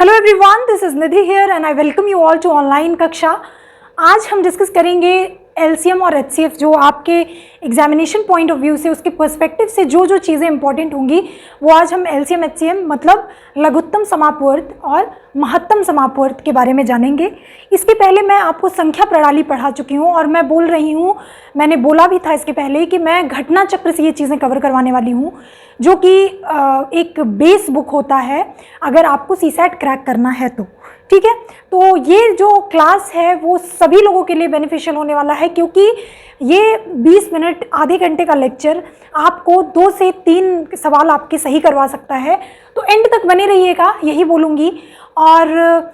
Hello everyone, this is Nidhi here and I welcome you all to online कक्षा। आज हम discuss करेंगे LCM और एचसीएफ, जो आपके एग्जामिनेशन पॉइंट ऑफ व्यू से, उसके पर्सपेक्टिव से जो जो चीज़ें इंपॉर्टेंट होंगी वो आज हम एलसीएम एचसीएम मतलब लघुत्तम समापवर्त और महत्तम समापवर्त के बारे में जानेंगे। इसके पहले मैं आपको संख्या प्रणाली पढ़ा चुकी हूँ और मैं बोल रही हूँ, मैंने बोला भी था इसके पहले कि मैं घटना चक्र से ये चीज़ें कवर करवाने वाली हूँ, जो कि एक बेस बुक होता है अगर आपको सीसैट क्रैक करना है तो। ठीक है, तो ये जो क्लास है वो सभी लोगों के लिए बेनिफिशियल होने वाला है, क्योंकि ये 20 मिनट आधे घंटे का लेक्चर आपको 2 से 3 सवाल आपके सही करवा सकता है। तो एंड तक बने रहिएगा, यही बोलूँगी। और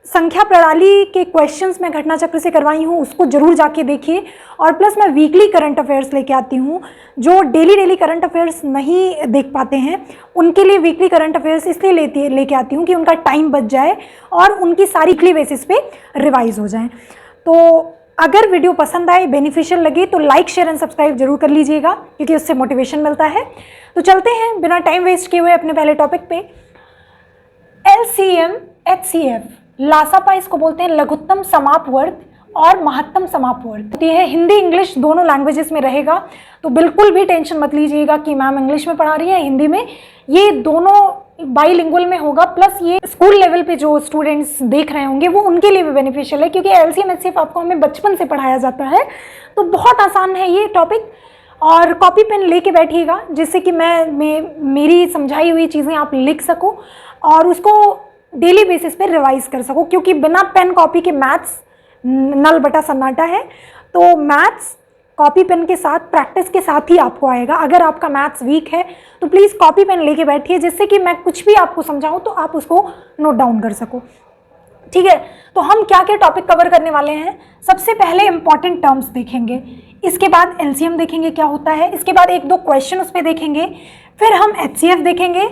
संख्या प्रणाली के क्वेश्चंस मैं घटना चक्र से करवाई हूँ, उसको जरूर जाके देखिए। और प्लस मैं वीकली करंट अफेयर्स लेके आती हूँ, जो डेली करंट अफेयर्स नहीं देख पाते हैं उनके लिए वीकली करंट अफेयर्स इसलिए लेके आती हूँ कि उनका टाइम बच जाए और उनकी सारी वीकली बेसिस पे रिवाइज हो जाए। तो अगर वीडियो पसंद आए, बेनिफिशियल लगे तो लाइक, शेयर एंड सब्सक्राइब जरूर कर लीजिएगा, क्योंकि उससे मोटिवेशन मिलता है। तो चलते हैं बिना टाइम वेस्ट किए हुए अपने पहले टॉपिक पे। एलसीएम एचसीएफ, लासापा इसको बोलते हैं लघुत्तम समापवर्त और महत्तम समापवर्त। ये हिंदी इंग्लिश दोनों लैंग्वेजेस में रहेगा, तो बिल्कुल भी टेंशन मत लीजिएगा कि मैम इंग्लिश में पढ़ा रही है हिंदी में। ये दोनों बाईलिंगुअल में होगा। प्लस ये स्कूल लेवल पे जो स्टूडेंट्स देख रहे होंगे वो उनके लिए भी बेनिफिशियल है, क्योंकि एलसीएम एचसीएफ आपको हमें बचपन से पढ़ाया जाता है, तो बहुत आसान है ये टॉपिक। और कॉपी पेन लेके बैठिएगा, जिससे कि मेरी समझाई हुई चीज़ें आप लिख सको और उसको डेली बेसिस पे रिवाइज कर सको, क्योंकि बिना पेन कॉपी के मैथ्स नल बटा सन्नाटा है। तो मैथ्स कॉपी पेन के साथ, प्रैक्टिस के साथ ही आपको आएगा। अगर आपका मैथ्स वीक है तो प्लीज़ कॉपी पेन लेके बैठिए, जिससे कि मैं कुछ भी आपको समझाऊं तो आप उसको नोट डाउन कर सको। ठीक है, तो हम क्या क्या टॉपिक कवर करने वाले हैं। सबसे पहले इंपॉर्टेंट टर्म्स देखेंगे, इसके बाद एलसीएम देखेंगे क्या होता है, इसके बाद 1-2 क्वेश्चन उस पर देखेंगे, फिर हम एचसीएफ देखेंगे,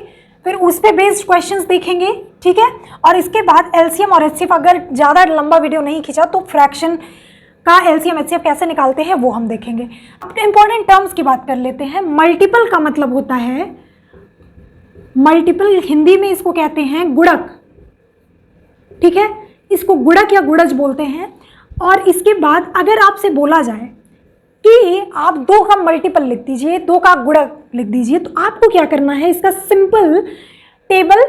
फिर उस पे बेस्ड क्वेश्चंस देखेंगे। ठीक है, और इसके बाद एलसीएम और एचसीएफ, अगर ज़्यादा लंबा वीडियो नहीं खींचा तो फ्रैक्शन का एलसीएम एचसीएफ कैसे निकालते हैं वो हम देखेंगे। अब इंपॉर्टेंट टर्म्स की बात कर लेते हैं। मल्टीपल का मतलब होता है, मल्टीपल हिंदी में इसको कहते हैं गुणक। ठीक है, इसको गुणक या गुणज बोलते हैं। और इसके बाद अगर आपसे बोला जाए कि आप 2 का मल्टीपल लिख दीजिए, 2 का गुणक लिख दीजिए, तो आपको क्या करना है, इसका सिंपल टेबल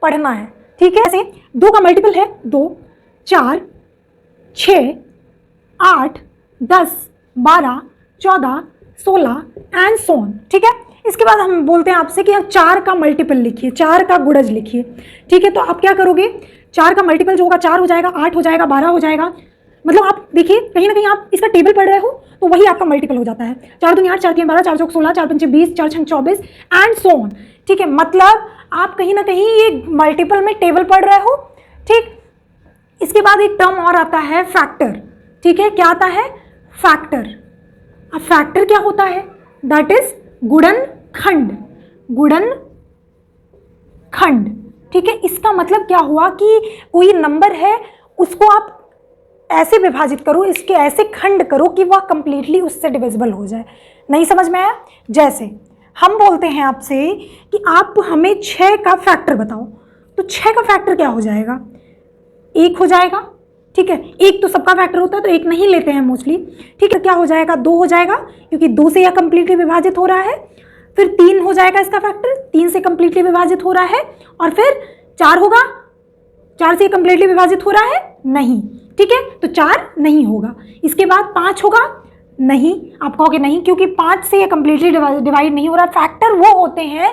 पढ़ना है। ठीक है, ऐसे 2 का मल्टीपल है 2, 4, 6, 8, 10, 12, 14, 16 एंड सो ऑन। ठीक है, इसके बाद हम बोलते हैं आपसे कि आप 4 का मल्टीपल लिखिए, 4 का गुणज लिखिए। ठीक है, तो आप क्या करोगे, 4 का मल्टीपल जो होगा 4 हो जाएगा, 8 हो जाएगा, 12 हो जाएगा। मतलब आप देखिए कहीं ना कहीं आप इसका टेबल पढ़ रहे हो तो वही आपका मल्टीपल हो जाता है। 4 दूनी 8, 4 तीन 12, 4 चौक 16, 4 पंचे 20, 4 छंग 24 एंड सो ऑन। ठीक है, मतलब आप कहीं ना कहीं ये मल्टीपल में टेबल पढ़ रहे हो। ठीक, इसके बाद एक टर्म और आता है फैक्टर। ठीक है, क्या आता है, फैक्टर। अब फैक्टर क्या होता है, दैट इज गुणनखंड, गुणनखंड। ठीक है, इसका मतलब क्या हुआ कि कोई नंबर है उसको आप ऐसे विभाजित करो, इसके ऐसे खंड करो कि वह कंप्लीटली उससे डिविजिबल हो जाए। नहीं समझ में आया? जैसे हम बोलते हैं आपसे कि आप हमें 6 का फैक्टर बताओ, तो 6 का फैक्टर क्या हो जाएगा, 1 हो जाएगा। ठीक है, 1 तो सबका फैक्टर होता है तो 1 नहीं लेते हैं मोस्टली। ठीक है, क्या हो जाएगा, 2 हो जाएगा, क्योंकि 2 से यह कंप्लीटली विभाजित हो रहा है। फिर 3 हो जाएगा इसका फैक्टर, 3 से कंप्लीटली विभाजित हो रहा है। और फिर 4 होगा, 4 से कंप्लीटली विभाजित हो रहा है, नहीं। ठीक है, तो 4 नहीं होगा। इसके बाद 5 होगा, नहीं। आप कहोगे नहीं, क्योंकि 5 से ये कंप्लीटली डिवाइड नहीं हो रहा। फैक्टर वो होते हैं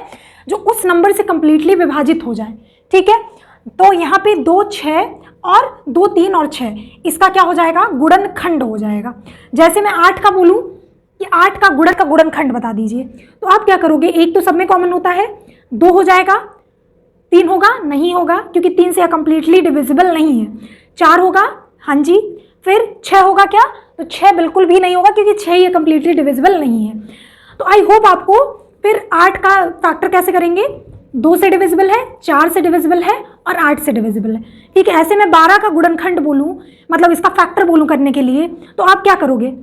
जो उस नंबर से कंप्लीटली विभाजित हो जाए। ठीक है, तो यहाँ पे 2, 6 और 2, 3 और 6, इसका क्या हो जाएगा, गुणनखंड हो जाएगा। जैसे मैं 8 का बोलूँ कि 8 का गुणनखंड बता दीजिए, तो आप क्या करोगे, 1 तो सब में कॉमन होता है, 2 हो जाएगा, 3 होगा, नहीं होगा, क्योंकि 3 से कंप्लीटली डिविजिबल नहीं है। 4 होगा, हाँ जी। फिर 6 होगा क्या, तो 6 बिल्कुल भी नहीं होगा, क्योंकि 6 ये कंप्लीटली डिविजिबल नहीं है। तो आई होप आपको, फिर 8 का फैक्टर कैसे करेंगे, 2 से डिविजिबल है, 4 से डिविजिबल है और 8 से डिविजिबल है। ठीक है, ऐसे मैं 12 का गुणनखंड बोलूँ, मतलब इसका फैक्टर बोलूँ करने के लिए, तो आप क्या करोगे,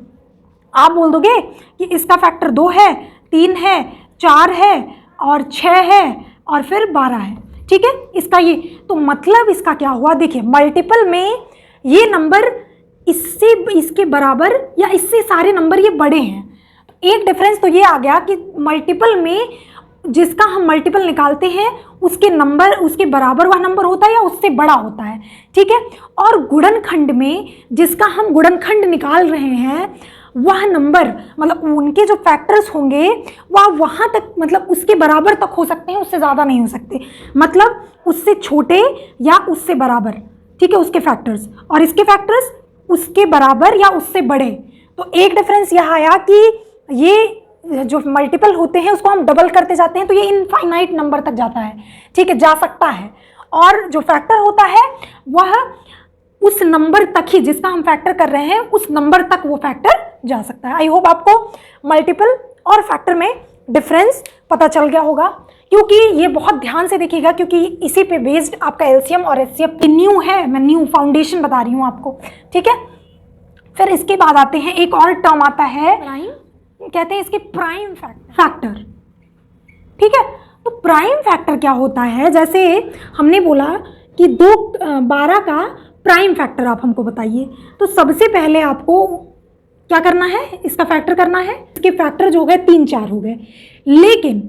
आप बोल दोगे कि इसका फैक्टर 2 है, 3 है, 4 है और 6 है और फिर 12 है। ठीक है, इसका ये तो मतलब इसका क्या हुआ, देखिए मल्टीपल में ये नंबर इससे इसके बराबर या इससे सारे नंबर ये बड़े हैं। तो एक डिफरेंस तो ये आ गया कि मल्टीपल में जिसका हम मल्टीपल निकालते हैं उसके नंबर उसके बराबर वह नंबर होता है या उससे बड़ा होता है, ठीक है। और गुणनखंड में जिसका हम गुणनखंड निकाल रहे हैं वह नंबर मतलब उनके जो फैक्टर्स होंगे वह वहाँ तक मतलब उसके बराबर तक हो सकते हैं, उससे ज़्यादा नहीं हो सकते, मतलब उससे छोटे या उससे बराबर, ठीक है, उसके फैक्टर्स, और इसके फैक्टर्स उसके बराबर या उससे बड़े। तो एक डिफरेंस यह आया कि ये जो मल्टीपल होते हैं उसको हम डबल करते जाते हैं तो ये इनफाइनाइट नंबर तक जाता है, ठीक है, जा सकता है। और जो फैक्टर होता है वह उस नंबर तक ही जिसका हम फैक्टर कर रहे हैं उस नंबर तक वो फैक्टर जा सकता है। आई होप आपको मल्टीपल और फैक्टर में डिफरेंस पता चल गया होगा, क्योंकि ये बहुत ध्यान से देखिएगा क्योंकि इसी पे बेस्ड आपका एलसीएम और एचसीएफ न्यू है, मैं न्यू फाउंडेशन बता रही हूँ आपको, ठीक है। फिर इसके बाद आते हैं एक और टर्म आता है प्राइम, कहते हैं इसके प्राइम फैक्टर, ठीक है। तो प्राइम फैक्टर क्या होता है, जैसे हमने बोला कि 12 का प्राइम फैक्टर आप हमको बताइए, तो सबसे पहले आपको क्या करना है, इसका फैक्टर करना है। इसके फैक्टर जो हो गए 3 4 हो गए, लेकिन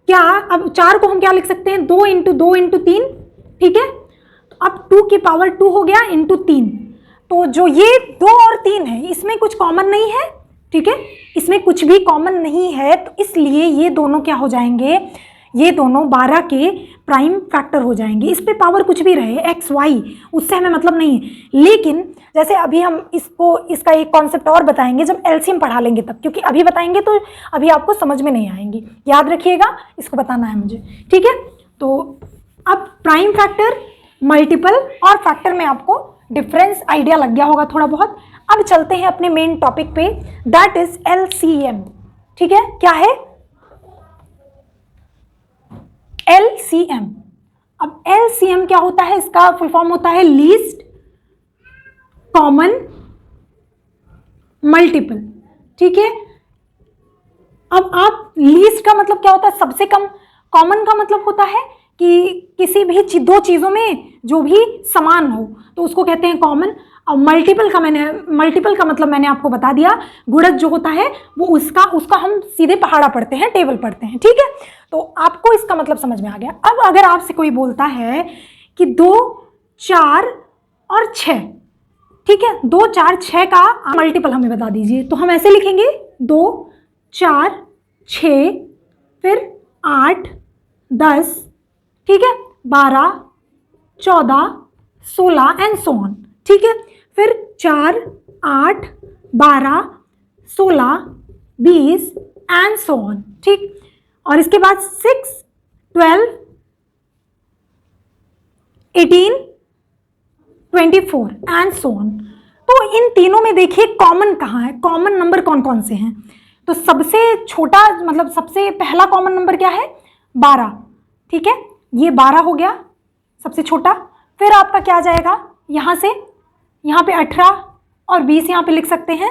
क्या अब 4 को हम क्या लिख सकते हैं 2 × 2 × 3, ठीक है। तो अब 2 की पावर 2 हो गया × 3, तो जो ये 2 और 3 है इसमें कुछ कॉमन नहीं है, ठीक है, इसमें कुछ भी कॉमन नहीं है, तो इसलिए ये दोनों क्या हो जाएंगे, ये दोनों 12 के प्राइम फैक्टर हो जाएंगे। इस पे पावर कुछ भी रहे x y उससे हमें मतलब नहीं है, लेकिन जैसे अभी हम इसका एक कॉन्सेप्ट और बताएंगे जब एलसीएम पढ़ा लेंगे तब, क्योंकि अभी बताएंगे तो अभी आपको समझ में नहीं आएंगी, याद रखिएगा, इसको बताना है मुझे, ठीक है। तो अब प्राइम फैक्टर, मल्टीपल और फैक्टर में आपको डिफरेंस आइडिया लग गया होगा थोड़ा बहुत। अब चलते हैं अपने मेन टॉपिक पे, दैट इज एलसीएम, ठीक है। क्या है एलसीएम? अब एलसीएम क्या होता है, इसका फुल फॉर्म होता है लीस्ट कॉमन मल्टीपल, ठीक है। अब आप लीस्ट का मतलब क्या होता है, सबसे कम, कॉमन का मतलब होता है कि किसी भी दो चीज़ों में जो भी समान हो तो उसको कहते हैं कॉमन। और मल्टीपल का मतलब मैंने आपको बता दिया, गुणज जो होता है वो उसका हम सीधे पहाड़ा पढ़ते हैं, टेबल पढ़ते हैं, ठीक है। तो आपको इसका मतलब समझ में आ गया। अब अगर आपसे कोई बोलता है कि 2 4 और 6, ठीक है, 2 4 6 का मल्टीपल हमें बता दीजिए, तो हम ऐसे लिखेंगे 2 4 6 फिर 8 10, ठीक है, 12 14 16 एंड सो ऑन, ठीक है। फिर 4 8 12 16 20 एंड सो ऑन, ठीक। और इसके बाद 6 12 18 24 एंड सो ऑन। तो इन तीनों में देखिए कॉमन कहाँ है, कॉमन नंबर कौन कौन से हैं। तो सबसे छोटा मतलब सबसे पहला कॉमन नंबर क्या है 12, ठीक है, ये 12 हो गया सबसे छोटा। फिर आपका क्या आ जाएगा, यहाँ से यहाँ पे 18 और 20 यहाँ पे लिख सकते हैं,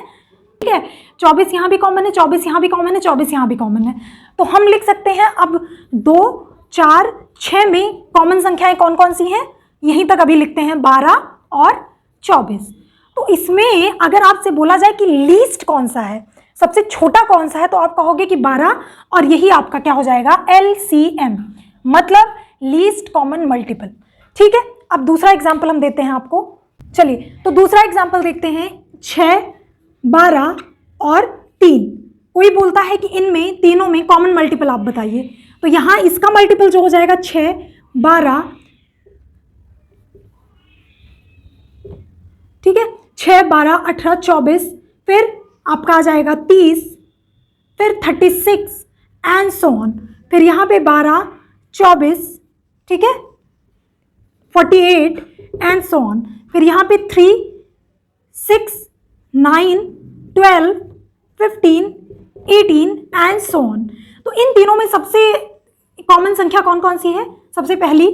ठीक है। 24 यहाँ भी कॉमन है, 24 यहाँ भी कॉमन है, 24 यहाँ भी कॉमन है। तो हम लिख सकते हैं अब 2 4 6 में कॉमन संख्याएं कौन कौन सी हैं, यहीं तक अभी लिखते हैं 12 और 24। तो इसमें अगर आपसे बोला जाए कि लीस्ट कौन सा है, सबसे छोटा कौन सा है, तो आप कहोगे कि 12, और यही आपका क्या हो जाएगा LCM, मतलब लीस्ट कॉमन मल्टीपल, ठीक है। अब दूसरा एग्जाम्पल हम देते हैं आपको, चलिए तो दूसरा एग्जाम्पल देखते हैं। 6 12 और 3, कोई बोलता है कि इनमें तीनों में कॉमन मल्टीपल आप बताइए, तो यहाँ इसका मल्टीपल जो हो जाएगा 6 12, ठीक है, 6 12 18 24, फिर आपका आ जाएगा 30, फिर 36 एंड सो ऑन। फिर यहाँ पे 12 24, ठीक है, 48 एंड सो ऑन। फिर यहाँ पे 3 6 9 12 15 18 एंड सो ऑन। तो इन तीनों में सबसे कॉमन संख्या कौन कौन सी है, सबसे पहली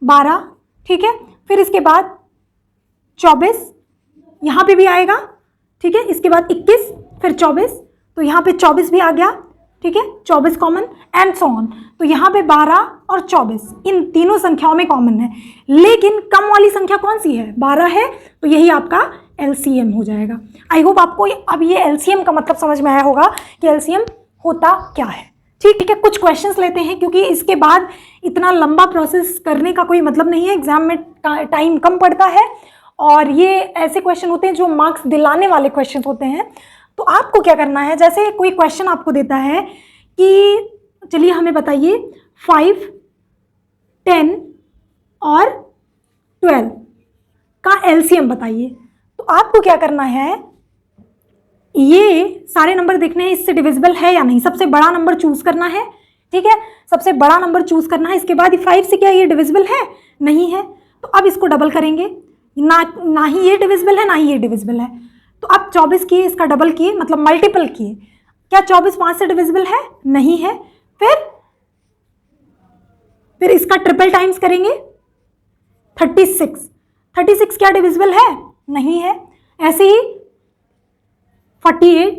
12, ठीक है, फिर इसके बाद 24 यहाँ पे भी आएगा, ठीक है, इसके बाद 21 फिर 24, तो यहाँ पे 24 भी आ गया, ठीक है, 24 कॉमन एंड सो ऑन। तो यहाँ पे 12 और 24 इन तीनों संख्याओं में कॉमन है, लेकिन कम वाली संख्या कौन सी है, 12 है, तो यही आपका एलसीएम हो जाएगा। आई होप आपको अब ये एलसीएम का मतलब समझ में आया होगा कि एलसीएम होता क्या है। ठीक है, कुछ क्वेश्चंस लेते हैं, क्योंकि इसके बाद इतना लंबा प्रोसेस करने का कोई मतलब नहीं है, एग्जाम में टाइम कम पड़ता है और ये ऐसे क्वेश्चन होते हैं जो मार्क्स दिलाने वाले क्वेश्चन होते हैं। तो आपको क्या करना है, जैसे कोई क्वेश्चन आपको देता है कि चलिए हमें बताइए 5, 10 और 12 का एलसीएम बताइए, तो आपको क्या करना है, ये सारे नंबर देखने हैं इससे डिविजिबल है या नहीं, सबसे बड़ा नंबर चूज करना है। ठीक है, सबसे बड़ा नंबर चूज करना है, इसके बाद 5 से क्या ये डिविजिबल है, नहीं है, तो अब इसको डबल करेंगे, ना ही ये डिविजिबल है ना ही ये डिविजिबल है, तो अब 24 किए, इसका डबल किए, मतलब मल्टीपल किए, क्या 24 5 से डिविजिबल है, नहीं है, फिर इसका ट्रिपल टाइम्स करेंगे, 36 क्या डिविजिबल है, नहीं है। ऐसे ही 48,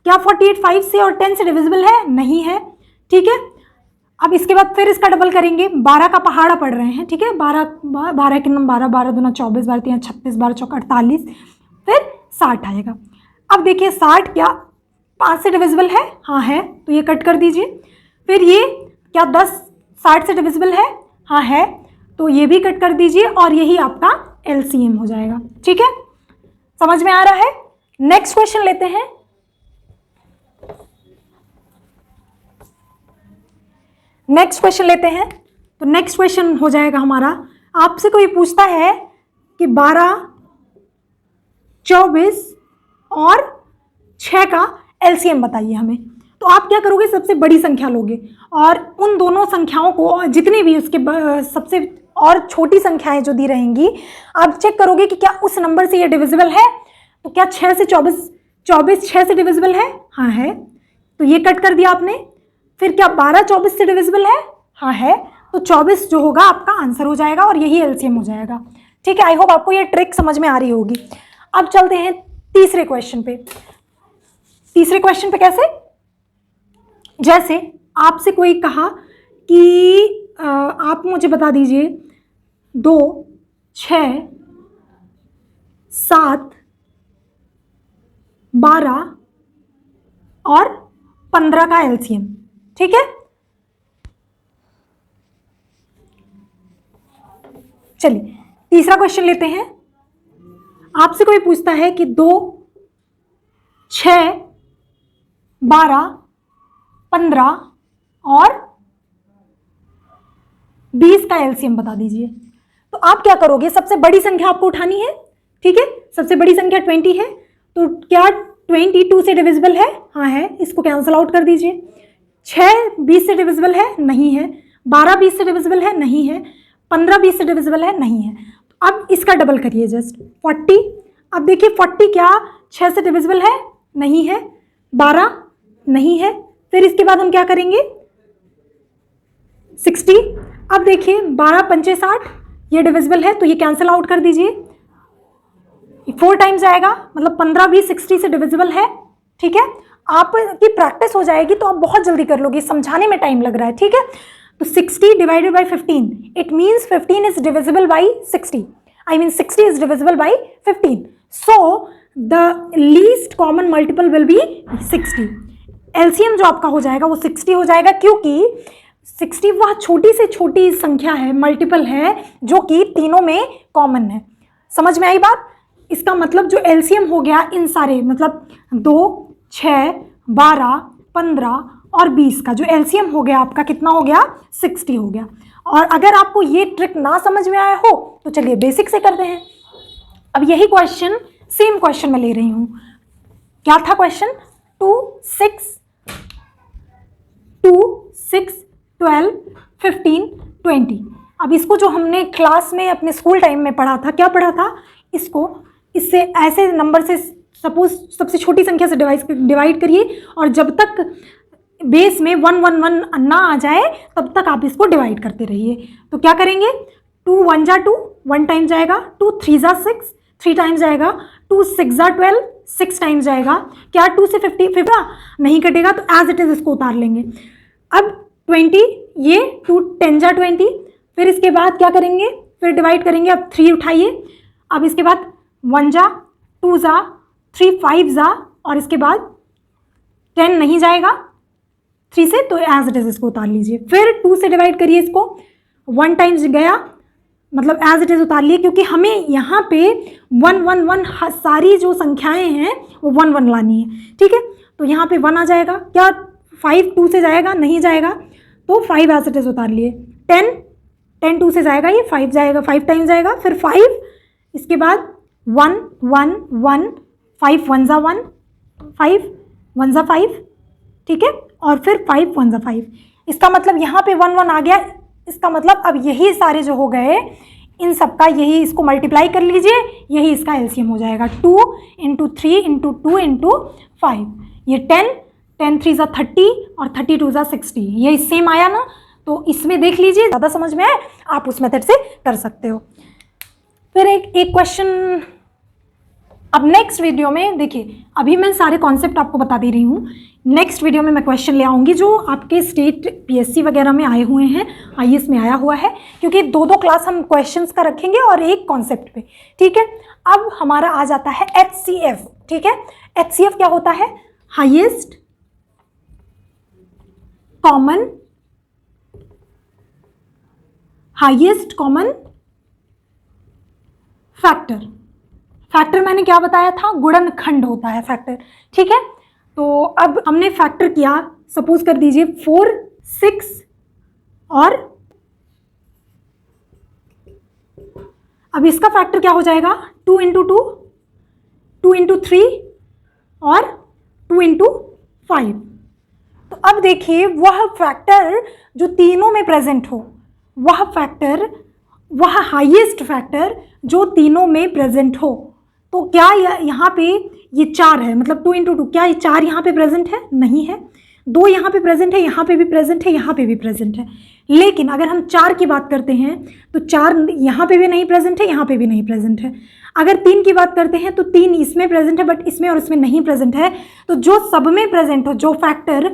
क्या 48 5 से और 10 से डिविजिबल है, नहीं है। ठीक है, अब इसके बाद फिर इसका डबल करेंगे, 12 का पहाड़ा पढ़ रहे हैं, ठीक है, 12 के नंबर 12, 12 दूना 24, 12 3 36, 12 चौका 48, फिर 60 आएगा। अब देखिए 60 क्या 5 से डिविजिबल है, हाँ है, तो ये कट कर दीजिए। फिर ये क्या 10 60 से डिविजिबल है, हाँ है, तो ये भी कट कर दीजिए और यही आपका एलसीएम हो जाएगा। ठीक है, समझ में आ रहा है। नेक्स्ट क्वेश्चन लेते हैं। नेक्स्ट क्वेश्चन हो जाएगा हमारा, आपसे कोई पूछता है कि 12, 24 और 6 का एलसीएम बताइए हमें, तो आप क्या करोगे, सबसे बड़ी संख्या लोगे और उन दोनों संख्याओं को जितनी भी उसके सबसे और छोटी संख्याएं जो दी रहेंगी आप चेक करोगे कि क्या उस नंबर से ये डिविजिबल है। तो क्या 6 से 24 6 से डिविजिबल है, हाँ है, तो ये कट कर दिया आपने। फिर क्या 12 24 से डिविजिबल है, हाँ है, तो 24 जो होगा आपका आंसर हो जाएगा और यही एलसीएम हो जाएगा। ठीक है, आई होप आपको ये ट्रिक समझ में आ रही होगी। अब चलते हैं तीसरे क्वेश्चन पे। कैसे, जैसे आपसे कोई कहा कि आप मुझे बता दीजिए 2, 6, 7, 12 और 15 का एलसीएम। ठीक है, चलिए तीसरा क्वेश्चन लेते हैं। आपसे कोई पूछता है कि 2, 6, 12, 15 और 20 का एलसीएम बता दीजिए। तो आप क्या करोगे, सबसे बड़ी संख्या आपको उठानी है। ठीक है, सबसे बड़ी संख्या 20 है, तो क्या 22 से डिविजिबल है, हाँ है, इसको कैंसिल आउट कर दीजिए। 6 20 से डिविजिबल है, नहीं है। 12 20 से डिविजिबल है, नहीं है। 15 20 से डिविजिबल है, नहीं है। तो अब इसका डबल करिए, जस्ट 40। अब देखिए 40 क्या 6 से डिविजिबल है, नहीं है। 12 नहीं है। फिर इसके बाद हम क्या करेंगे, 60। अब देखिए 12 पंचे 60, ये डिविजिबल है, तो ये कैंसिल आउट कर दीजिए। 4 टाइम्स आएगा, मतलब 15 भी 60 से डिविजिबल है। ठीक है, आपकी प्रैक्टिस हो जाएगी तो आप बहुत जल्दी कर लोगे, समझाने में टाइम लग रहा है। ठीक है, तो 60 divided by 15, it means 15 is divisible by 60, I mean 60 is divisible by 15, so the least common multiple will be 60। LCM जो आपका हो जाएगा वो 60 हो जाएगा, क्योंकि 60 वह छोटी से छोटी संख्या है, मल्टीपल है, जो कि तीनों में कॉमन है। समझ में आई बात। इसका मतलब जो एलसीएम हो गया इन सारे, मतलब 2, 6, 12, 15 और 20 का जो एलसीएम हो गया आपका कितना हो गया, 60 हो गया। और अगर आपको ये ट्रिक ना समझ में आया हो तो चलिए बेसिक से करते हैं। अब यही क्वेश्चन, सेम क्वेश्चन मैं ले रही हूँ। क्या था क्वेश्चन, 2, 6, 12, 15, 20। अब इसको जो हमने क्लास में अपने स्कूल टाइम में पढ़ा था, क्या पढ़ा था, इसको इससे ऐसे नंबर से सपोज सबसे छोटी संख्या से डिवाइड करिए और जब तक बेस में 1 1 1 ना आ जाए तब तक आप इसको डिवाइड करते रहिए। तो क्या करेंगे, 2 1 जा 2, 1 टाइम जाएगा, 2 3 जा 6, 3 टाइम्स जाएगा, 2 6 जा 12, 6 टाइम्स जाएगा। क्या 2 से 50 नहीं कटेगा, तो एज इट इज़ इसको उतार लेंगे। अब 20, ये 2 10 जा 20, फिर इसके बाद क्या करेंगे, फिर डिवाइड करेंगे। अब 3 उठाइए, अब इसके बाद 1 जा 2 जा 3 5 जा, और इसके बाद 10 नहीं जाएगा 3 से, तो एज इट इज़ इसको उतार लीजिए। फिर 2 से डिवाइड करिए इसको, 1 टाइम्स गया, मतलब एज इट इज़ उतार लिए, क्योंकि हमें यहाँ पे 1 1 1 सारी जो संख्याएं हैं वो 1 1 लानी है, ठीक है। तो यहाँ पे 1 आ जाएगा। क्या 5 2 से जाएगा, नहीं जाएगा, तो 5 एज इट इज़ उतार लिए। 10 2 से जाएगा, ये 5 जाएगा, 5 टाइम्स जाएगा, फिर 5, इसके बाद 1 1 1 5 1 जा 1 5 1 जा 5, ठीक है, और फिर 5 1 जा 5। इसका मतलब यहाँ पे 1 1 आ गया। इसका मतलब अब यही सारे जो हो गए, इन सब का यही, इसको मल्टीप्लाई कर लीजिए, यही इसका एलसीएम हो जाएगा। 2 × 3 × 2 × 5, ये 10 3 जा 30 और 32 जा 60, ये सेम आया ना। तो इसमें देख लीजिए, ज़्यादा समझ में आए आप उस मेथड से कर सकते हो। फिर एक क्वेश्चन अब नेक्स्ट वीडियो में देखिए, अभी मैं सारे कॉन्सेप्ट आपको बता दे रही हूँ। नेक्स्ट वीडियो में मैं क्वेश्चन ले आऊँगी जो आपके स्टेट पीएससी वगैरह में आए हुए हैं, आईएएस में आया हुआ है, क्योंकि 2 क्लास हम क्वेश्चंस का रखेंगे और एक कॉन्सेप्ट पे, ठीक है। अब हमारा आ जाता है एचसीएफ, ठीक है। एचसीएफ क्या होता है? Highest common factor. फैक्टर मैंने क्या बताया था? गुणनखंड होता है फैक्टर, ठीक है। तो अब हमने फैक्टर किया, सपोज कर दीजिए 4 6 और अब इसका फैक्टर क्या हो जाएगा? 2 × 2 2 × 3 और 2 × 5। तो अब देखिए, वह फैक्टर जो तीनों में प्रेजेंट हो, वह फैक्टर, वह हाईएस्ट फैक्टर जो तीनों में प्रेजेंट हो। तो क्या यहाँ पे ये 4 है, मतलब 2 × 2, क्या ये 4 यहाँ पे प्रेजेंट है? नहीं है। 2 यहाँ पे प्रेजेंट है, यहाँ पे भी प्रेजेंट है, यहाँ पे भी प्रेजेंट है। लेकिन अगर हम 4 की बात करते हैं तो 4 यहाँ पे भी नहीं प्रेजेंट है, यहाँ पे भी नहीं प्रेजेंट है। अगर 3 की बात करते हैं तो 3 इसमें प्रेजेंट है, बट इसमें और इसमें नहीं प्रेजेंट है। तो जो सब में प्रेजेंट हो, जो फैक्टर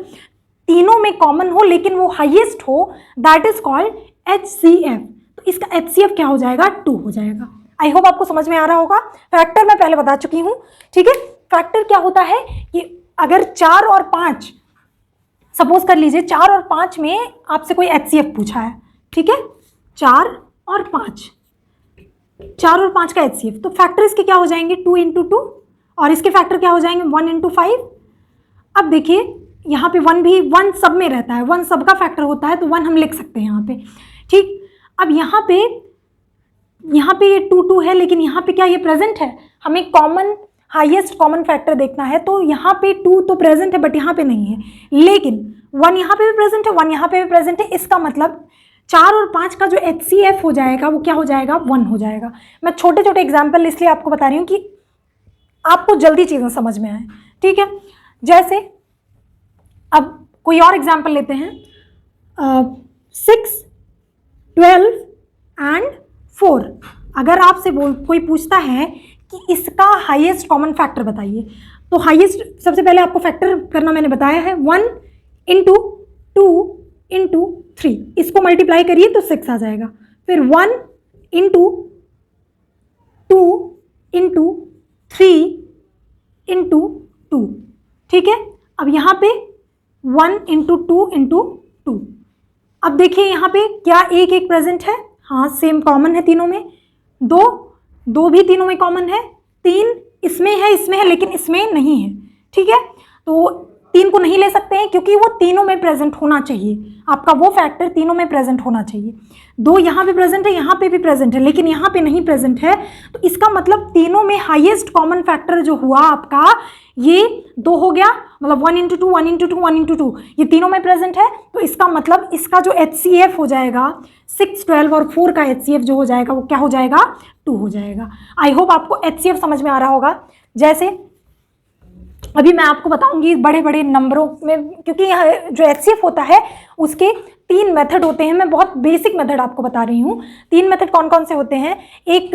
तीनों में कॉमन हो लेकिन वो हाईएस्ट हो, दैट इज कॉल्ड HCF। तो इसका HCF क्या हो जाएगा? 2 हो जाएगा। आई होप आपको समझ में आ रहा होगा। फैक्टर मैं पहले बता चुकी हूँ, ठीक है। फैक्टर क्या होता है कि अगर 4 और 5, सपोज कर लीजिए 4 और 5 में आपसे कोई HCF पूछा है, ठीक है, 4 और 5 का HCF, तो फैक्टर इसके क्या हो जाएंगे? 2 × 2, और इसके फैक्टर क्या हो जाएंगे? 1 × 5। अब देखिए यहाँ पे 1 सब में रहता है, 1 सब का फैक्टर होता है, तो 1 हम लिख सकते हैं यहाँ पे, ठीक। अब यहाँ पे ये 2 2 है, लेकिन यहाँ पे क्या ये प्रेजेंट है? हमें हाईएस्ट कॉमन फैक्टर देखना है, तो यहाँ पे 2 तो प्रेजेंट है बट यहाँ पे नहीं है, लेकिन 1 यहाँ पे भी प्रेजेंट है, 1 यहाँ पे भी प्रेजेंट है। इसका मतलब 4 और 5 का जो HCF हो जाएगा वो क्या हो जाएगा? 1 हो जाएगा। मैं छोटे छोटे एग्जाम्पल इसलिए आपको बता रही हूँ कि आपको जल्दी चीज़ें समझ में आए, ठीक है। जैसे अब कोई और एग्जाम्पल लेते हैं, 6 12 एंड 4। अगर आपसे कोई पूछता है कि इसका हाईएस्ट कॉमन फैक्टर बताइए, तो हाईएस्ट सबसे पहले आपको फैक्टर करना मैंने बताया है, 1 × 2 × 3, इसको मल्टीप्लाई करिए तो 6 आ जाएगा। फिर 1 × 2 × 3 × 2, ठीक है। अब यहाँ पे 1 × 2 × 2। अब देखिए यहाँ पे क्या 1 1 प्रेजेंट है? हाँ, सेम कॉमन है तीनों में। 2 भी तीनों में कॉमन है। 3 इसमें है लेकिन इसमें नहीं है, ठीक है। तो 3 को नहीं ले सकते हैं क्योंकि वो तीनों में प्रेजेंट होना चाहिए, आपका वो फैक्टर तीनों में प्रेजेंट होना चाहिए। 2 यहाँ पे प्रेजेंट है, यहाँ पे भी प्रेजेंट है, लेकिन यहाँ पे नहीं प्रेजेंट है। तो इसका मतलब तीनों में हाईएस्ट कॉमन फैक्टर जो हुआ आपका, ये 2 हो गया, मतलब 1 × 2 1 × 2 1 × 2, ये तीनों में प्रेजेंट है। तो इसका मतलब इसका जो HCF हो जाएगा 6 12 और 4 का HCF जो हो जाएगा वो क्या हो जाएगा? 2 हो जाएगा। आई होप आपको HCF समझ में आ रहा होगा। जैसे अभी मैं आपको बताऊंगी बड़े बड़े नंबरों में, क्योंकि जो HCF होता है उसके तीन मेथड होते हैं, मैं बहुत बेसिक मेथड आपको बता रही हूँ। तीन मेथड कौन कौन से होते हैं, एक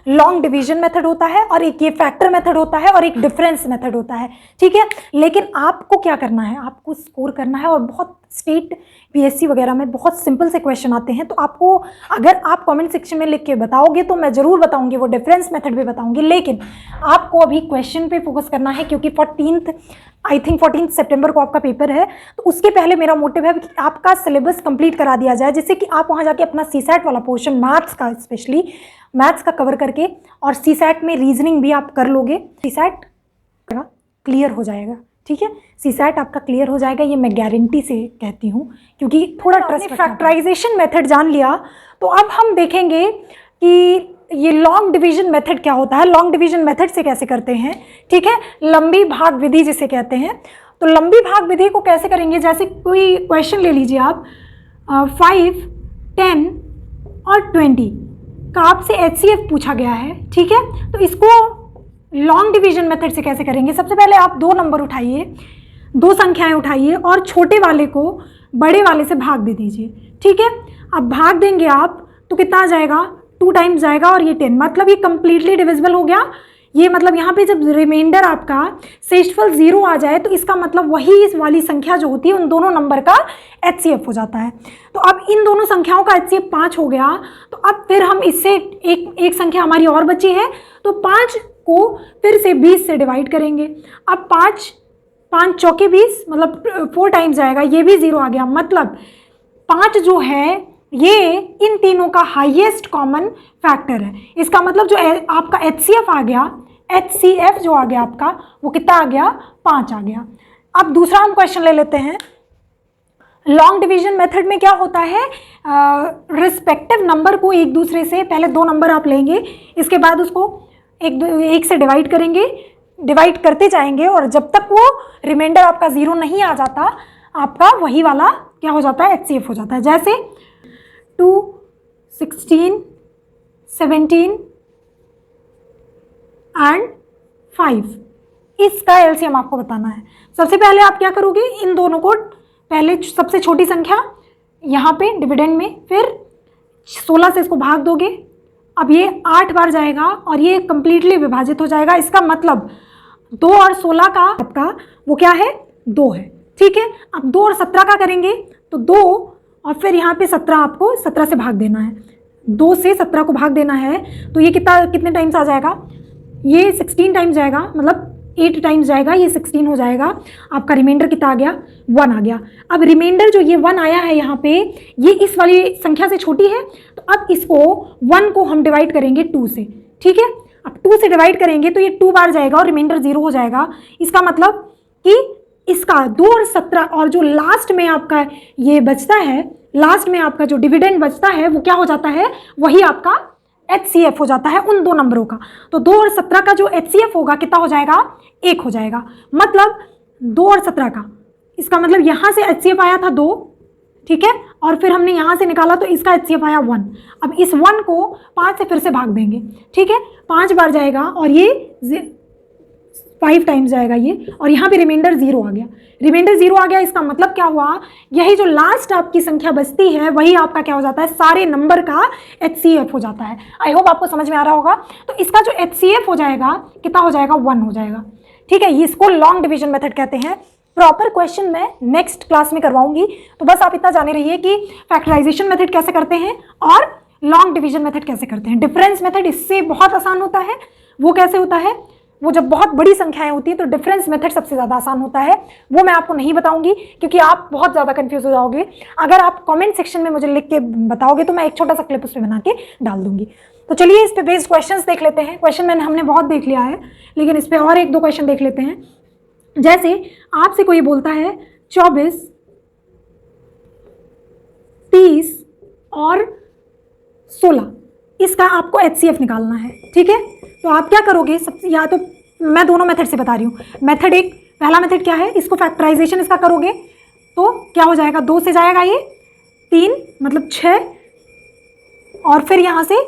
लॉन्ग डिवीजन मेथड होता है, और एक ये फैक्टर मेथड होता है, और एक डिफरेंस मेथड होता है, ठीक है। लेकिन आपको क्या करना है, आपको स्कोर करना है, और बहुत स्टेट पीएससी वगैरह में बहुत सिंपल से क्वेश्चन आते हैं। तो आपको, अगर आप कमेंट सेक्शन में लिख के बताओगे तो मैं ज़रूर बताऊंगी, वो डिफरेंस मेथड भी बताऊंगी। लेकिन आपको अभी क्वेश्चन पे फोकस करना है, क्योंकि 14 सितंबर को आपका पेपर है। तो उसके पहले मेरा मोटिव है कि आपका सिलेबस कंप्लीट करा दिया जाए, जिससे कि आप वहाँ जाके अपना सीसैट वाला पोर्शन, मैथ्स का, स्पेशली मैथ्स का कवर करके, और सीसैट में रीजनिंग भी आप कर लोगे, सीसैट क्लियर हो जाएगा, ठीक है। सीसैट आपका क्लियर हो जाएगा, ये मैं गारंटी से कहती हूँ, क्योंकि थोड़ा ट्रस्ट। फैक्टराइजेशन मेथड जान लिया, तो अब हम देखेंगे कि ये लॉन्ग डिवीजन मेथड क्या होता है, लॉन्ग डिवीजन मेथड से कैसे करते हैं, ठीक है। लंबी भाग विधि जिसे कहते हैं। तो लंबी भाग विधि को कैसे करेंगे, जैसे कोई क्वेश्चन ले लीजिए आप, 5, 10 और 20 का आपसे HCF पूछा गया है, ठीक है। तो इसको लॉन्ग डिवीजन मेथड से कैसे करेंगे, सबसे पहले आप दो नंबर उठाइए, दो संख्याएं उठाइए, और छोटे वाले को बड़े वाले से भाग दे दीजिए, ठीक है। अब भाग देंगे आप तो कितना आ जाएगा, 2 टाइम्स जाएगा, और ये 10, मतलब ये कंप्लीटली डिविजिबल हो गया। ये मतलब यहाँ पे जब रिमाइंडर आपका शेषफल 0 आ जाए, तो इसका मतलब वही इस वाली संख्या जो होती है उन दोनों नंबर का HCF हो जाता है। तो अब इन दोनों संख्याओं का HCF 5 हो गया। तो अब फिर हम इससे एक संख्या हमारी और बची है, तो 5 को फिर से 20 से डिवाइड करेंगे। अब 5 चौके 20, मतलब 4 टाइम्स जाएगा, ये भी 0 आ गया। मतलब 5 जो है ये इन तीनों का हाईएस्ट कॉमन फैक्टर है। इसका मतलब जो आपका HCF आ गया, HCF जो आ गया आपका, वो कितना आ गया, 5 आ गया। अब दूसरा हम क्वेश्चन ले लेते हैं। लॉन्ग डिवीजन मेथड में क्या होता है, रिस्पेक्टिव नंबर को एक दूसरे से, पहले 2 नंबर आप लेंगे, इसके बाद उसको एक से डिवाइड करेंगे, डिवाइड करते जाएंगे, और जब तक वो रिमाइंडर आपका 0 नहीं आ जाता, आपका वही वाला क्या हो जाता है, HCF हो जाता है। जैसे 2, 16, 17 एंड 5, इसका LCM आपको बताना है। सबसे पहले आप क्या करोगे, इन दोनों को पहले सबसे छोटी संख्या यहाँ पे डिविडेंड में, फिर 16 से इसको भाग दोगे। अब ये 8 बार जाएगा और ये कंप्लीटली विभाजित हो जाएगा। इसका मतलब 2 और 16 का आपका वो क्या है, 2 है, ठीक है। अब 2 और 17 का करेंगे तो 2, और फिर यहाँ पे 17, आपको 17 से भाग देना है, 2 से 17 को भाग देना है। तो ये कितने टाइम्स आ जाएगा, ये 16 टाइम्स जाएगा, मतलब 8 टाइम्स जाएगा, ये 16 हो जाएगा। आपका रिमाइंडर कितना आ गया, 1 आ गया। अब रिमाइंडर जो ये 1 आया है यहाँ पे, ये इस वाली संख्या से छोटी है, तो अब इसको 1 को हम डिवाइड करेंगे 2 से, ठीक है। अब 2 से डिवाइड करेंगे तो ये 2 बार जाएगा और रिमाइंडर 0 हो जाएगा। इसका मतलब कि इसका 2 और 17, और जो लास्ट में आपका ये बचता है, लास्ट में आपका जो डिविडेंड बचता है, वो क्या हो जाता है, वही आपका HCF हो जाता है उन 2 नंबरों का। तो 2 और 17 का जो HCF होगा कितना हो जाएगा, 1 हो जाएगा। मतलब 2 और 17 का, इसका मतलब यहाँ से HCF आया था 2, ठीक है, और फिर हमने यहाँ से निकाला तो इसका HCF आया 1। अब इस 1 को 5 से फिर से भाग देंगे, ठीक है, 5 बार जाएगा, और ये 5 टाइम्स जाएगा ये, और यहाँ पे रिमाइंडर 0 आ गया। रिमाइंडर 0 आ गया, इसका मतलब क्या हुआ, यही जो लास्ट आपकी संख्या बचती है वही आपका क्या हो जाता है, सारे नंबर का HCF हो जाता है। आई होप आपको समझ में आ रहा होगा। तो इसका जो HCF हो जाएगा कितना हो जाएगा, 1 हो जाएगा, ठीक है। इसको लॉन्ग डिवीजन मेथड कहते हैं। प्रॉपर क्वेश्चन मैं नेक्स्ट क्लास में करवाऊंगी, तो बस आप इतना जाने रहिए कि फैक्टराइजेशन मेथड कैसे करते हैं और लॉन्ग डिवीजन मेथड कैसे करते हैं। डिफरेंस मेथड इससे बहुत आसान होता है। वो कैसे होता है, वो जब बहुत बड़ी संख्याएं होती हैं तो डिफरेंस मेथड सबसे ज़्यादा आसान होता है। वो मैं आपको नहीं बताऊंगी क्योंकि आप बहुत ज़्यादा कंफ्यूज हो जाओगे। अगर आप कमेंट सेक्शन में मुझे लिख के बताओगे तो मैं एक छोटा सा क्लिप उस पर बना के डाल दूंगी। तो चलिए इस पे बेस्ड क्वेश्चंस देख लेते हैं। क्वेश्चन हमने बहुत देख लिया है, लेकिन इस पर और 1-2 क्वेश्चन देख लेते हैं। जैसे आपसे कोई बोलता है 24, 30 और 16, इसका आपको HCF निकालना है, ठीक है। तो आप क्या करोगे, सबसे, या तो मैं दोनों मेथड से बता रही हूँ। मेथड एक, पहला मेथड क्या है, इसको फैक्टराइजेशन इसका करोगे तो क्या हो जाएगा, 2 से जाएगा ये 3, मतलब 6, और फिर यहाँ से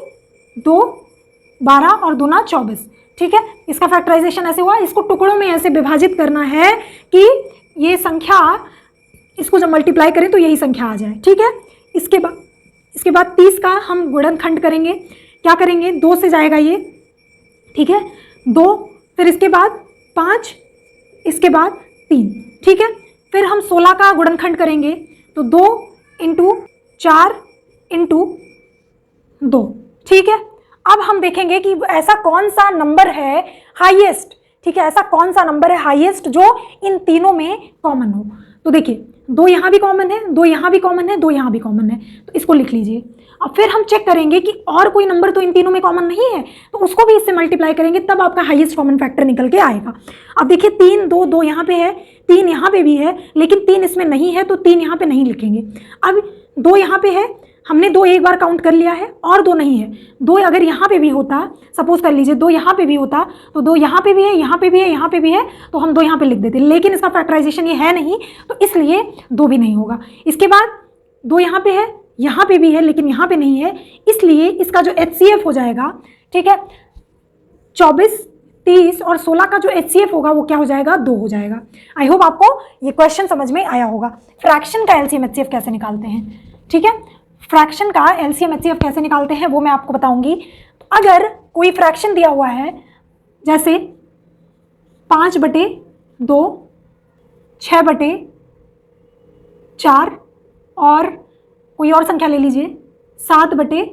2, 12 और 2 × 24, ठीक है। इसका फैक्टराइजेशन ऐसे हुआ। इसको टुकड़ों में ऐसे विभाजित करना है कि ये संख्या इसको जब मल्टीप्लाई करें तो यही संख्या आ जाए, ठीक है। इसके बाद 30 का हम गुणनखंड करेंगे, क्या करेंगे, 2 से जाएगा ये, ठीक है, 2, फिर इसके बाद 5, इसके बाद 3, ठीक है। फिर हम 16 का गुणनखंड करेंगे तो 2 × 4 × 2, ठीक है। अब हम देखेंगे कि ऐसा कौन सा नंबर है हाईएस्ट, ठीक है, ऐसा कौन सा नंबर है हाईएस्ट जो इन तीनों में कॉमन हो। तो देखिए 2 यहाँ भी कॉमन है, 2 यहाँ भी कॉमन है, 2 यहाँ भी कॉमन है, तो इसको लिख लीजिए। अब फिर हम चेक करेंगे कि और कोई नंबर तो इन तीनों में कॉमन नहीं है, तो उसको भी इससे मल्टीप्लाई करेंगे, तब आपका हाईएस्ट कॉमन फैक्टर निकल के आएगा। अब देखिए 3, 2, 2 यहाँ पे है, 3 यहाँ पे भी है, लेकिन 3 इसमें नहीं है तो 3 यहाँ पे नहीं लिखेंगे। अब 2 यहाँ पे है, हमने 2 एक बार काउंट कर लिया है और 2 नहीं है। 2 अगर यहाँ पे भी होता, सपोज कर लीजिए 2 यहाँ पे भी होता, तो 2 यहाँ पे भी है, यहाँ पे भी है, यहाँ पे भी है, तो हम 2 यहाँ पे लिख देते, लेकिन इसका फैक्टराइजेशन ये है नहीं, तो इसलिए 2 भी नहीं होगा। इसके बाद 2 यहाँ पे है, यहाँ पे भी है, लेकिन यहाँ पे नहीं है, इसलिए इसका जो HCF हो जाएगा, ठीक है, 24, 30 और 16 का जो HCF होगा वो क्या हो जाएगा, 2 हो जाएगा। आई होप आपको ये क्वेश्चन समझ में आया होगा। फ्रैक्शन का LCM HCF कैसे निकालते हैं, ठीक है, फ्रैक्शन का LCM HCF कैसे निकालते हैं वो मैं आपको बताऊंगी। तो अगर कोई फ्रैक्शन दिया हुआ है, जैसे 5/2, 6/4 और कोई और संख्या ले लीजिए 7/3,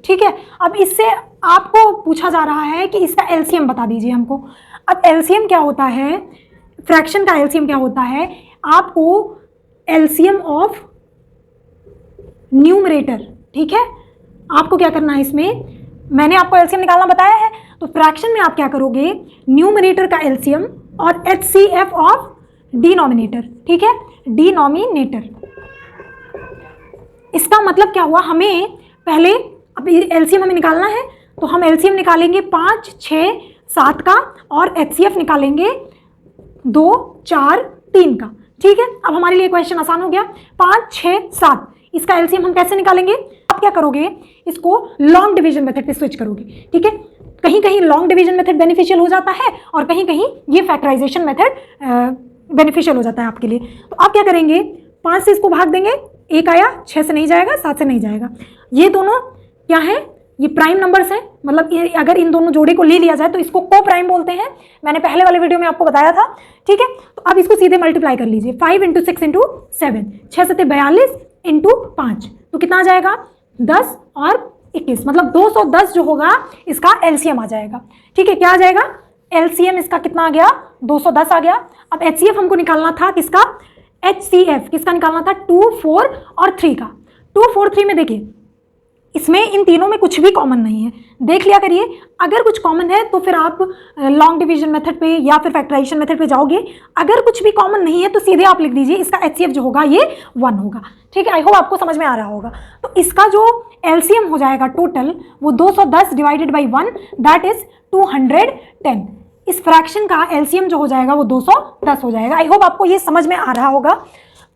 ठीक है। अब इससे आपको पूछा जा रहा है कि इसका LCM बता दीजिए हमको। अब LCM क्या होता है, फ्रैक्शन का LCM क्या होता है, आपको LCM ऑफ न्यूमरेटर, ठीक है, आपको क्या करना है, इसमें मैंने आपको LCM निकालना बताया है, तो फ्रैक्शन में आप क्या करोगे, न्यूमरेटर का LCM और HCF ऑफ डिनोमिनेटर, ठीक है, डिनोमिनेटर। इसका मतलब क्या हुआ, हमें पहले अब LCM हमें निकालना है, तो हम LCM निकालेंगे 5, 6, 7 का और HCF निकालेंगे 2, 4, 3 का, ठीक है। अब हमारे लिए क्वेश्चन आसान हो गया, 5, 6, 7, इसका LCM हम कैसे निकालेंगे, आप क्या करोगे, इसको लॉन्ग डिवीजन मेथड पे स्विच करोगे, ठीक है। कहीं कहीं लॉन्ग डिवीजन मेथड बेनिफिशियल हो जाता है और कहीं कहीं ये फैक्टराइजेशन मेथड बेनिफिशियल हो जाता है आपके लिए। तो आप क्या करेंगे, 5 से इसको भाग देंगे, 1 आया, 6 से नहीं जाएगा, 7 से नहीं जाएगा। ये दोनों क्या है, ये प्राइम नंबर्स हैं, मतलब ये अगर इन दोनों जोड़े को ले लिया जाए तो इसको को प्राइम बोलते हैं, मैंने पहले वाले वीडियो में आपको बताया था, ठीक है। तो अब इसको सीधे मल्टीप्लाई कर लीजिए, 5 × 6 × 7, 6 7 42 × 5, तो कितना आ जाएगा, 10 और 21, मतलब 210 जो होगा इसका LCM आ जाएगा, ठीक है। क्या आ जाएगा, LCM इसका कितना आ गया, 210 आ गया। अब HCF हमको निकालना था किसका, HCF किसका निकालना था, 2, 4 और 3 का। 2, 4, 3 में देखिए इसमें इन तीनों में कुछ भी कॉमन नहीं है, देख लिया करिए, अगर कुछ कॉमन है तो फिर आप लॉन्ग डिवीजन मेथड पे या फिर फैक्टराइजेशन मेथड पे जाओगे, अगर कुछ भी कॉमन नहीं है तो सीधे आप लिख दीजिए इसका HCF जो होगा ये 1 होगा, ठीक है। आई होप आपको समझ में आ रहा होगा। तो इसका जो LCM हो जाएगा टोटल वो 210 डिवाइडेड बाई 1 दैट इज 210। इस फ्रैक्शन का LCM जो हो जाएगा वो 210 हो जाएगा। आई होप आपको ये समझ में आ रहा होगा।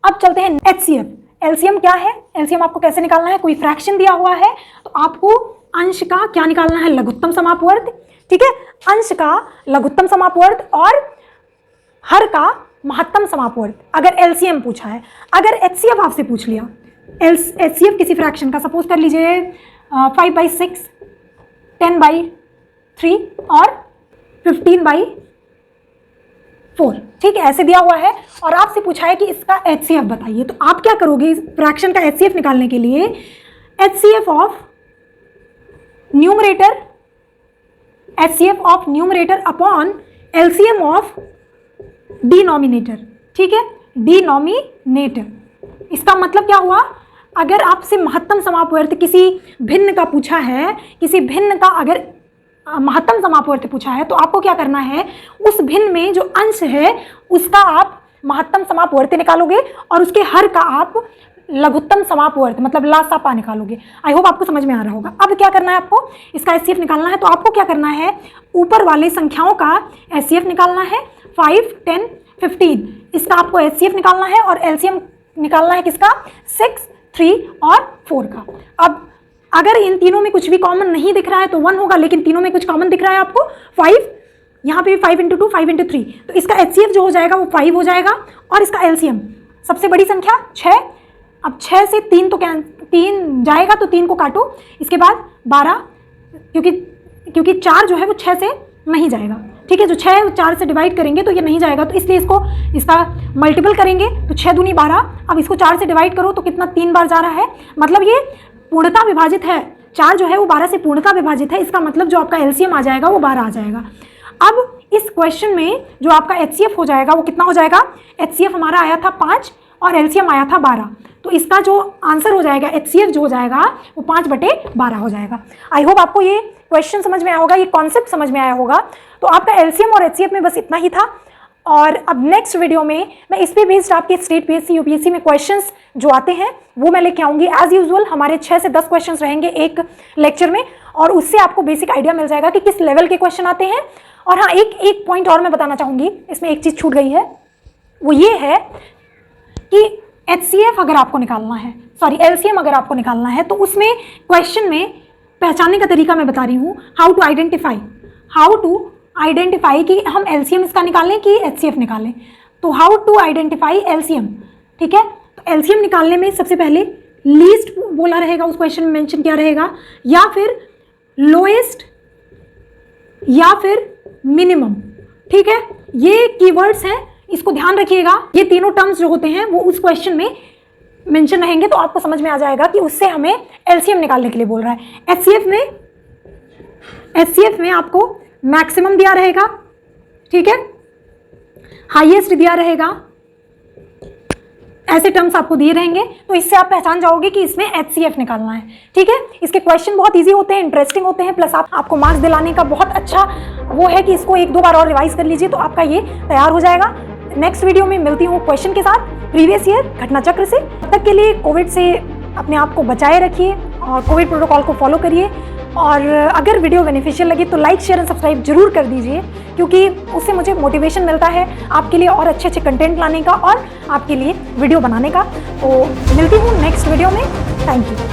अब चलते हैं HCF। LCM क्या है, LCM आपको कैसे निकालना है, कोई फ्रैक्शन दिया हुआ है तो आपको अंश का क्या निकालना है, लघुत्तम समापवर्त, ठीक है, अंश का लघुत्तम समापवर्त और हर का महत्तम समापवर्त, अगर LCM पूछा है। अगर HCF आपसे पूछ लिया, HCF किसी फ्रैक्शन का, सपोज कर लीजिए 5/6, 10/3 और 15/4, ठीक है, ऐसे दिया हुआ है और आपसे पूछा है कि इसका HCF बताइए, तो आप क्या करोगे, इस फ्रैक्शन का HCF निकालने के लिए HCF of numerator upon LCM of denominator, ठीक है, डिनोमिनेटर। इसका मतलब क्या हुआ, अगर आपसे महत्तम समापवर्त किसी भिन्न का पूछा है, किसी भिन्न का अगर महत्तम समापवर्त पूछा है तो आपको क्या करना है, उस भिन्न में जो अंश है उसका आप महत्तम समापवर्त निकालोगे और उसके हर का आप लघुत्तम समापवर्त मतलब लासापा निकालोगे। आई होप आपको समझ में आ रहा होगा। अब क्या करना है, आपको इसका HCF निकालना है, तो आपको क्या करना है, ऊपर वाले संख्याओं का HCF निकालना है, 5, 10, 15, इसका आपको HCF निकालना है और LCM निकालना है किसका, 6, 3 और 4 का। अब अगर इन तीनों में कुछ भी कॉमन नहीं दिख रहा है तो 1 होगा, लेकिन तीनों में कुछ कॉमन दिख रहा है आपको 5 यहाँ पे 5 × 2 5 × 3, तो इसका HCF जो हो जाएगा वो 5 हो जाएगा, और इसका LCM सबसे बड़ी संख्या 6। अब 6 से 3 तो 3 जाएगा, तो 3 को काटो, इसके बाद 12, क्योंकि 4 जो है वो 6 से नहीं जाएगा, ठीक है, जो 6 है वो 4 से डिवाइड करेंगे तो ये नहीं जाएगा, तो इसलिए इसका मल्टीपल करेंगे, तो 6 दूनी 12। अब इसको 4 से डिवाइड करो तो कितना 3 बार जा रहा है, मतलब ये पूर्णता विभाजित है। 4 जो है वो 12 से पूर्णता विभाजित है, इसका मतलब जो आपका LCM आ जाएगा वो 12 आ जाएगा। अब इस क्वेश्चन में जो आपका HCF हो जाएगा वो कितना हो जाएगा, HCF हमारा आया था 5 और LCM आया था 12, तो इसका जो आंसर हो जाएगा HCF जो हो जाएगा वो 5/12 हो जाएगा। आई होप आपको ये क्वेश्चन समझ में आया होगा, ये कॉन्सेप्ट समझ में आया होगा। तो आपका LCM और HCF में बस इतना ही था, और अब नेक्स्ट वीडियो में मैं इस पे बेस्ड आपके स्टेट PSC UPSC में क्वेश्चंस जो आते हैं वो मैं लेके आऊँगी। एज यूजुअल हमारे 6 से 10 क्वेश्चंस रहेंगे एक लेक्चर में, और उससे आपको बेसिक आइडिया मिल जाएगा कि किस लेवल के क्वेश्चन आते हैं। और हाँ, एक पॉइंट और मैं बताना चाहूँगी, इसमें एक चीज़ छूट गई है, वो ये है कि HCF अगर आपको निकालना है, LCM अगर आपको निकालना है, तो उसमें क्वेश्चन में पहचानने का तरीका मैं बता रही हूँ, हाउ टू आइडेंटिफाई कि हम LCM इसका निकालें कि HCF निकालें। तो हाउ टू आइडेंटिफाई LCM, ठीक है। तो LCM निकालने में सबसे पहले लीस्ट बोला रहेगा, उस क्वेश्चन में मेंशन किया रहेगा, या फिर लोएस्ट, या फिर मिनिमम, ठीक है। ये कीवर्ड्स हैं, इसको ध्यान रखिएगा। ये तीनों टर्म्स जो होते हैं वो उस क्वेश्चन में मेंशन रहेंगे, तो आपको समझ में आ जाएगा कि उससे हमें LCM निकालने के लिए बोल रहा है। HCF में आपको मैक्सिमम दिया रहेगा, ठीक है, हाईएस्ट दिया रहेगा, ऐसे टर्म्स आपको दिए रहेंगे, तो इससे आप पहचान जाओगे कि इसमें HCF निकालना है, ठीक है। इसके क्वेश्चन बहुत इजी होते हैं, इंटरेस्टिंग होते हैं, प्लस आपको मार्क्स दिलाने का बहुत अच्छा वो है कि इसको 1-2 बार और रिवाइज कर लीजिए, तो आपका ये तैयार हो जाएगा। नेक्स्ट वीडियो में मिलती हूँ क्वेश्चन के साथ प्रीवियस ईयर घटना चक्र से। तब तक के लिए कोविड से अपने आप को बचाए रखिए और कोविड प्रोटोकॉल को फॉलो करिए, और अगर वीडियो बेनिफिशियल लगी तो लाइक, शेयर एंड सब्सक्राइब जरूर कर दीजिए, क्योंकि उससे मुझे मोटिवेशन मिलता है आपके लिए और अच्छे कंटेंट लाने का और आपके लिए वीडियो बनाने का। तो मिलती हूँ नेक्स्ट वीडियो में। Thank you.